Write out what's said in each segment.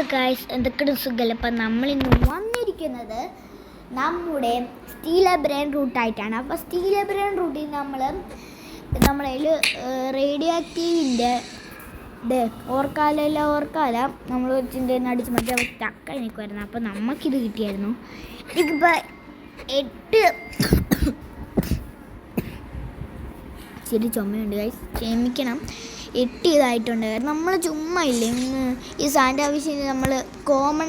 Hello guys, എന്തൊക്കെയാണ് സുഖമല്ല. അപ്പം നമ്മളിന്ന് വന്നിരിക്കുന്നത് നമ്മുടെ സ്റ്റീലർ ബ്രെയിൻ റൂട്ടായിട്ടാണ്. അപ്പോൾ സ്റ്റീലർ ബ്രെയിൻ റൂട്ടിൽ നമ്മളതിൽ റേഡിയോ ആക്റ്റീവിൻ്റെ ഓർക്കാല നമ്മൾ വെച്ചിട്ട് അടിച്ച് മറ്റേ ചക്ക നിൽക്കുമായിരുന്നു. അപ്പോൾ നമുക്കിത് കിട്ടിയായിരുന്നു. എനിക്കിപ്പോൾ 8 ശരി ചുമയുണ്ട് ഗൈസ്, ക്ഷമിക്കണം. 8 ഇതായിട്ടുണ്ട്. നമ്മൾ ചുമ്മാ ഇല്ലേ ഈ സാൻ്റെ ആവശ്യം നമ്മൾ കോമൺ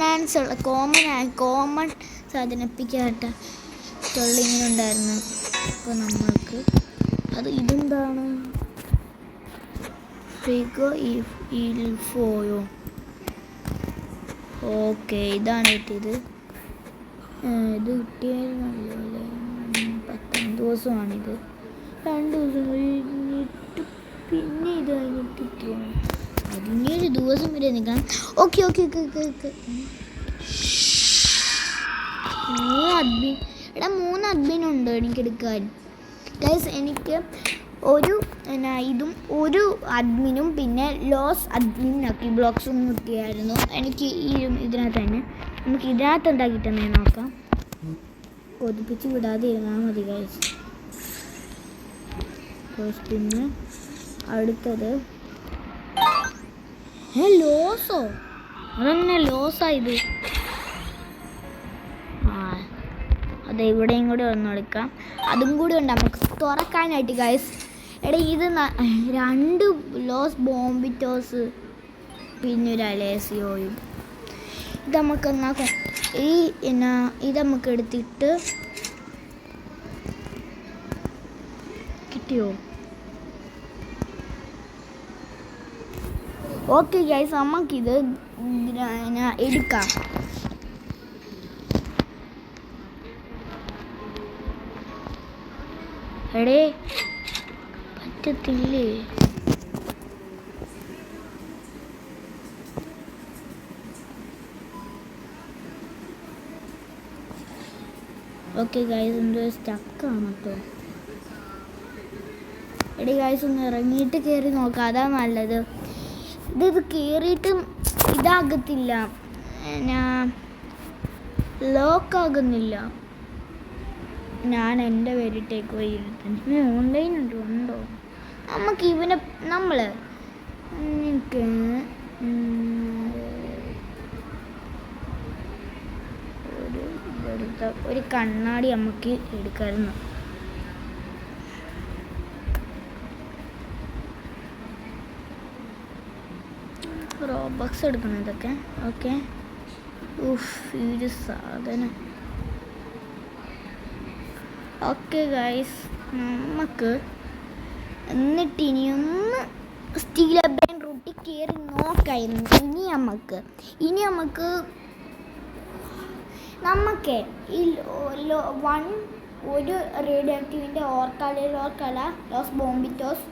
സാധനപ്പിക്കാട്ട തൊള്ളിങ്ങനെ ഉണ്ടായിരുന്നു. അപ്പോൾ നമ്മൾക്ക് അത് ഇതെന്താണ് ഫോയോ ഓക്കെ, ഇതാണ് കിട്ടിയത്. ഇത് കിട്ടിയായിരുന്നല്ലോ 10 ദിവസമാണിത്. 2 ദിവസം കഴിഞ്ഞിട്ട് പിന്നെ ഇത് കഴിഞ്ഞിട്ട് 17 ദിവസം വരെ നിൽക്കണം. ഓക്കെ 3 അഡ്മിനുണ്ട് എനിക്കെടുക്കാൻ ഗൈസ്. എനിക്ക് ഇതും ഒരു അഡ്മിനും പിന്നെ ലോസ് അഡ്മിനാക്കി ബ്ലോക്സും കിട്ടിയായിരുന്നു എനിക്ക്. ഇതിനകത്ത് തന്നെ നമുക്ക് ഇതിനകത്ത് എന്താ കിട്ടുന്നത് നോക്കാം. കൊതിപ്പിച്ച് വിടാതെ ഇരുന്നാൽ മതി ഗൈസ്. പിന്നെ അടുത്തത് ലോസോ, അതെന്നെ ലോസായത്. അതെ, ഇവിടെയും കൂടി ഒന്നെടുക്കാം. അതും കൂടി ഉണ്ട് നമുക്ക് തുറക്കാനായിട്ട് ഗൈസ്. എടാ ഇത് 2 ലോസ് ബോംബിറ്റോസ് പിന്നെ ഒരു അലേസിയോയും. ഇത് നമുക്ക് എന്നാക്കാം, ഇത് നമുക്ക് എടുത്തിട്ട് കിട്ടിയോ? ഓക്കെ ഗൈസ്, നമുക്കിത് എടുക്കാം. എടേ പറ്റത്തില്ലേ? ഓക്കെ ഗൈസ്, എന്തോ സ്റ്റക്കാണ് കേട്ടോ. എടേ ഗൈസ്, ഒന്ന് ഇറങ്ങിയിട്ട് കയറി നോക്കാം, അതാ നല്ലത്. ഇത് കയറിയിട്ടും ഇതാകത്തില്ല, ലോക്കാകുന്നില്ല. ഞാൻ എൻ്റെ പേരിട്ടേക്ക് പോയി ഓൺലൈൻ ഉണ്ടോ? നമുക്ക് ഇവനെ എനിക്ക് ഒരു കണ്ണാടി നമുക്ക് എടുക്കാമായിരുന്നു. റോബക്സ് എടുക്കണം ഇതൊക്കെ. ഓക്കെ, ഈ ഒരു സാധനം. ഓക്കെ ഗൈസ്, നമുക്ക് എന്നിട്ട് ഇനിയൊന്ന് സ്റ്റീലർ ബ്രെയിൻ റൂട്ടിൽ കയറി നോക്കായിരുന്നു. ഇനി നമുക്ക് ഈ ഒരു റേഡിയോ ആക്റ്റീവിൻ്റെ ഓർക്കാല ലോസ് ബോംബിറ്റോസ്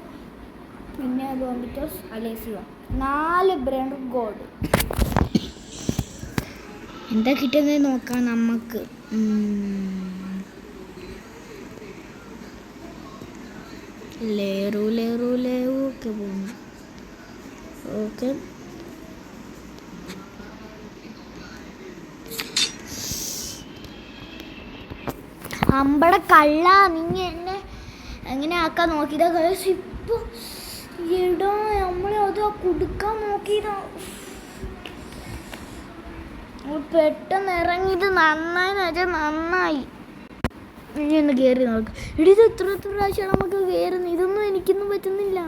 പിന്നെ ബോംബിറ്റോസ് അലേസിയോ 4 ബ്രെയിൻ ഗോൾഡ്. എന്താ കിട്ടുന്നത് നോക്കാം നമുക്ക്. ലേറു ഒക്കെ പോകുന്നു. ഓക്കെ, അമ്പട കള്ള, നീ എന്നെ എങ്ങനെ ആക്കാൻ നോക്കിയതാ ഗൈസ്. ഇപ്പോൾ എടാ നമ്മളെ അത് കൊടുക്കാൻ നോക്കിയതാ. പെട്ടെന്ന് ഇറങ്ങിയത് നന്നായി. ഇനി ഒന്ന് കയറി നോക്കാം. ഇത് എത്ര പ്രാവശ്യം നമുക്ക് കയറുന്നു. ഇതൊന്നും എനിക്കൊന്നും പറ്റുന്നില്ല.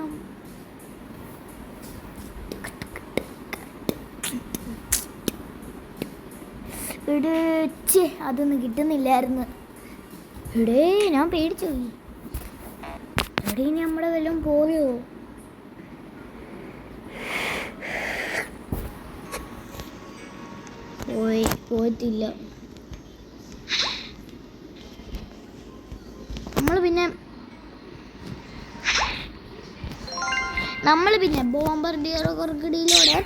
അതൊന്നും കിട്ടുന്നില്ലായിരുന്നു. ഞാൻ പേടിച്ചു പോയി. ഇനി നമ്മുടെ വല്ലതും പോയോ? പോയിട്ടില്ല. നമ്മൾ പിന്നെ ബോംബർഡിയർ കൊർക്കിടിയിലൂടെ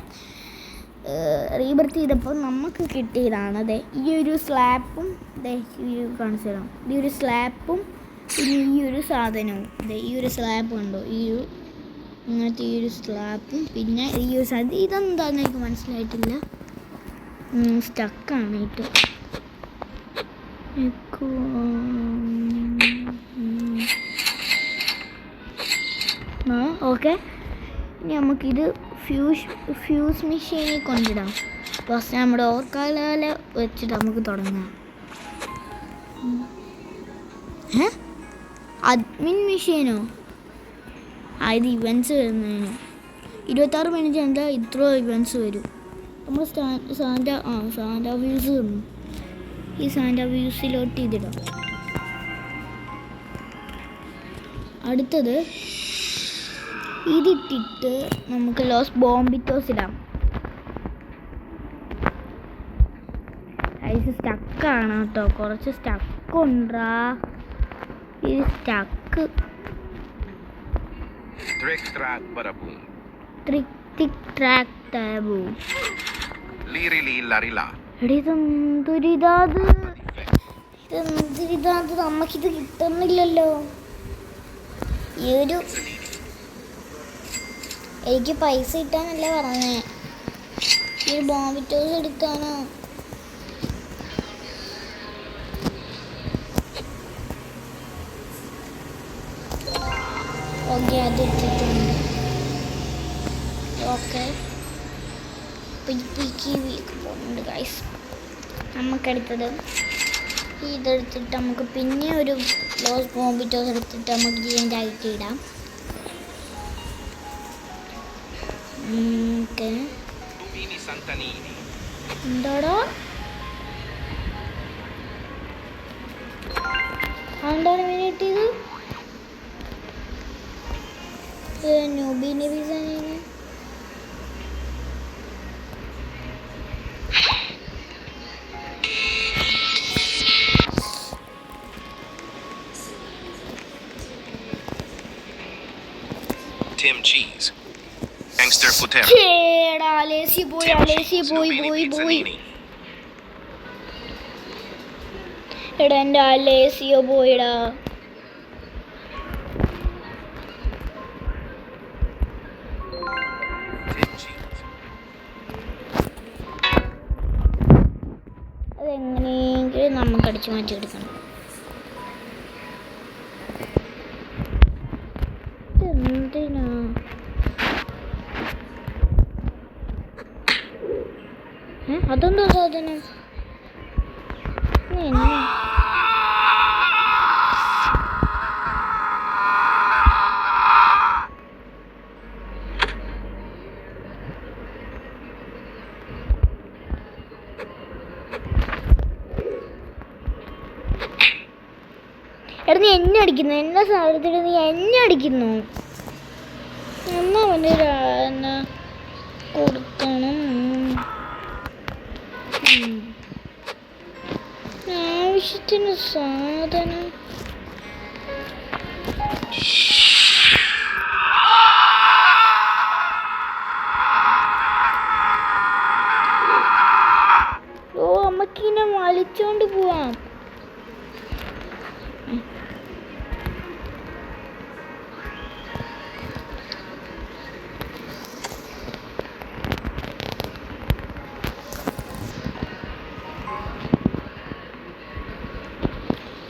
റീബർത്ത് ചെയ്തപ്പോൾ നമുക്ക് കിട്ടിയതാണ് അതെ ഈ ഒരു സ്ലാപ്പും കാണിച്ചു തരാം. ഈ ഒരു സ്ലാപ്പും പിന്നെ ഈ ഒരു സാധനവും ഈ ഒരു സ്ലാപ്പ് കണ്ടോ, ഇങ്ങനത്തെ ഈ ഒരു സ്ലാപ്പും പിന്നെ ഈ ഒരു സാധനം. ഇതെന്താണെന്ന് എനിക്ക് മനസ്സിലായിട്ടില്ല. സ്റ്റക്കാണ് ഏറ്റവും ഓക്കെ. ഇനി നമുക്കിത് ഫ്യൂസ് മെഷീനിൽ കൊണ്ടിടാം. ഫസ്റ്റ് നമ്മുടെ ഓർക്കാല വെച്ചിട്ട് നമുക്ക് തുടങ്ങാം. അഡ്മിൻ മെഷീനോ? ഇത് ഇവൻറ്റ്സ് വരുന്നതിന് 26 മിനിറ്റ് എന്താ ഇത്ര ഇവൻറ്റ്സ് വരും. നമ്മൾ സാന്റാ വ്യൂസ് തന്നു. ഈ സാന്റാ വ്യൂസിലോട്ട് ഇതിടാം. അടുത്തത് ഇതിട്ടിട്ട് നമുക്ക് ലോസ് ബോംബിറ്റോസ് ഇടാം. ഐസ് സ്റ്റക്കാണ് കേട്ടോ, കുറച്ച് സ്റ്റക്കുണ്ടാ. ഇത് stuck Trick track barabum. Trick track tabu. Liri li larila. ഇതെന്തൊരിതാത് നമുക്കിത് കിട്ടുന്നില്ലല്ലോ. എനിക്ക് പൈസ കിട്ടാനല്ലേ പറഞ്ഞേ, ഈ ബോംബിറ്റോസ് എടുക്കാനോ? ഓക്കെ, അത് എടുത്തിട്ടുണ്ട്. ഓക്കെ, പോകുന്നുണ്ട് ഗൈസ്. നമുക്കെടുത്തത് ഇതെടുത്തിട്ട് നമുക്ക് പിന്നെ ഒരു ലോസ് ബോംബിറ്റോസ് എടുത്തിട്ട് നമുക്ക് ഇതിൻ്റെ ആയിട്ട് ഇടാം. എന്താടോ എന്താണ് മിനിറ്റ് ഇത്? നൂബിനി വിസനെ Tim Cheese. Gangster Futem. ചേടാ ലേസി പോയി എടാ എൻ്റെ ലേസിയോ പോയിടാ. അതെങ്ങനെയെങ്കിലും നമുക്ക് അടിച്ചു മാറ്റിയെടുക്കണം. എന്തിനാ അതെന്താ സാധനം? എടാ നീ എന്നെ അടിക്കുന്നു, എല്ലാ സാധനത്തിലും നീ എന്നെ അടിക്കുന്നു. എന്നാ അവന് കൊടുക്കണം. ആവശ്യത്തിന് സാധനം അമ്മക്കിനെ വലിച്ചോണ്ട് പോവാം.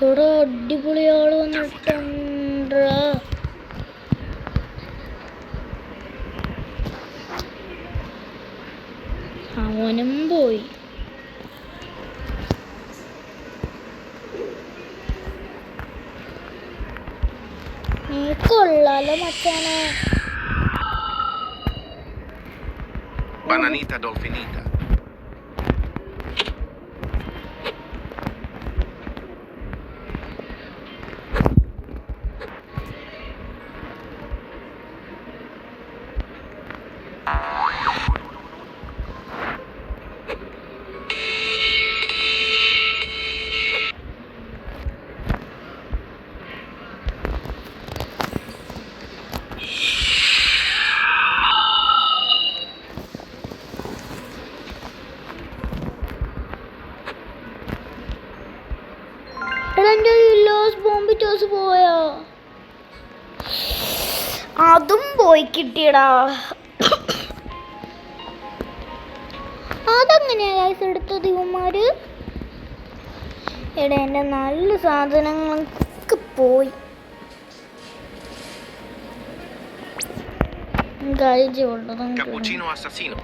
ഇവിടെ അടിപൊളി ആള് വന്നിട്ടുണ്ട്. അവനും പോയി. നീ കൊള്ളാലോ മച്ചാനെ. Bananita Dolfinita. പോയോ? അതും പോയി കിട്ടിയടാ. അതെങ്ങനെയാ ഗൈസ് എടുത്തത് ഇവന്മാര്? എടാ എൻ്റെ നല്ല സാധനങ്ങളൊക്കെ പോയി. കഴിച്ചു കൊണ്ടതും Cappuccino assassino.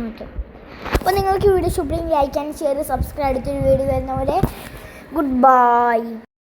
മൊത്തം. അപ്പോൾ നിങ്ങൾക്ക് വീഡിയോ ഇഷ്ടപ്പെടുമെങ്കിൽ ലൈക്ക് ആൻഡ് ഷെയർ സബ്സ്ക്രൈബ് അടുത്തൊരു വീഡിയോ വരുന്നവരെ ഗുഡ് ബൈ.